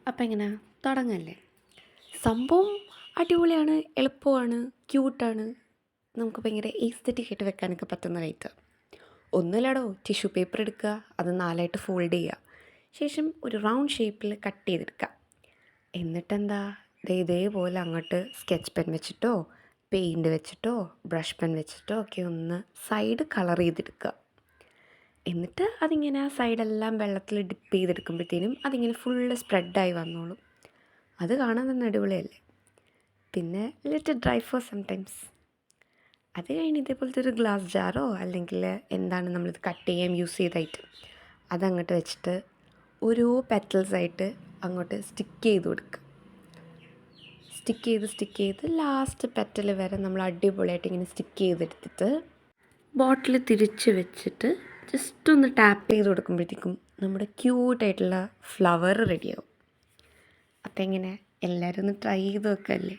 അപ്പം എങ്ങനെ തുടങ്ങല്ലേ? സംഭവം അടിപൊളിയാണ്, എളുപ്പമാണ്, ക്യൂട്ടാണ്. നമുക്ക് ഭയങ്കര എസ്തെറ്റിക് ആയിട്ട് വെക്കാനൊക്കെ പറ്റുന്ന ലൈറ്റ്. ഒന്നുമില്ലടോ, ടിഷ്യൂ പേപ്പർ എടുക്കുക, അത് 4ആയിട്ട് ഫോൾഡ് ചെയ്യുക, ശേഷം ഒരു റൗണ്ട് ഷേപ്പിൽ കട്ട് ചെയ്തെടുക്കുക. എന്നിട്ടെന്താ, ഇതേപോലെ അങ്ങോട്ട് സ്കെച്ച് പെൻ വെച്ചിട്ടോ പെയിൻറ്റ് വെച്ചിട്ടോ ബ്രഷ് പെൻ വെച്ചിട്ടോ ഒക്കെ ഒന്ന് സൈഡ് കളർ ചെയ്തെടുക്കുക. എന്നിട്ട് അതിങ്ങനെ ആ സൈഡെല്ലാം വെള്ളത്തിൽ ഡിപ്പ് ചെയ്തെടുക്കുമ്പോഴത്തേനും അതിങ്ങനെ ഫുള്ള് സ്പ്രെഡായി വന്നോളും. അത് കാണാൻ തന്നെ അടിപൊളിയല്ലേ? പിന്നെ let it dry for some times. അത് കഴിഞ്ഞ് ഇതേപോലത്തെ ഒരു ഗ്ലാസ് ജാറോ അല്ലെങ്കിൽ എന്താണ് നമ്മളിത് കട്ട് ചെയ്യാൻ യൂസ് ചെയ്ത ഐറ്റം അതങ്ങോട്ട് വെച്ചിട്ട് ഓരോ പെറ്റൽസായിട്ട് അങ്ങോട്ട് സ്റ്റിക്ക് ചെയ്ത് കൊടുക്കുക. സ്റ്റിക്ക് ചെയ്ത് ലാസ്റ്റ് പെറ്റൽ വരെ നമ്മൾ അടിപൊളിയായിട്ട് ഇങ്ങനെ സ്റ്റിക്ക് ചെയ്തെടുത്തിട്ട് ബോട്ടിൽ തിരിച്ച് വെച്ചിട്ട് ജസ്റ്റ് ഒന്ന് ടാപ്പ് ചെയ്ത് കൊടുക്കുമ്പോഴത്തേക്കും നമ്മുടെ ക്യൂട്ടായിട്ടുള്ള ഫ്ലവർ റെഡിയാവും. അപ്പം എങ്ങനെ, എല്ലാവരും ഒന്ന് ട്രൈ ചെയ്ത് നോക്കല്ലേ?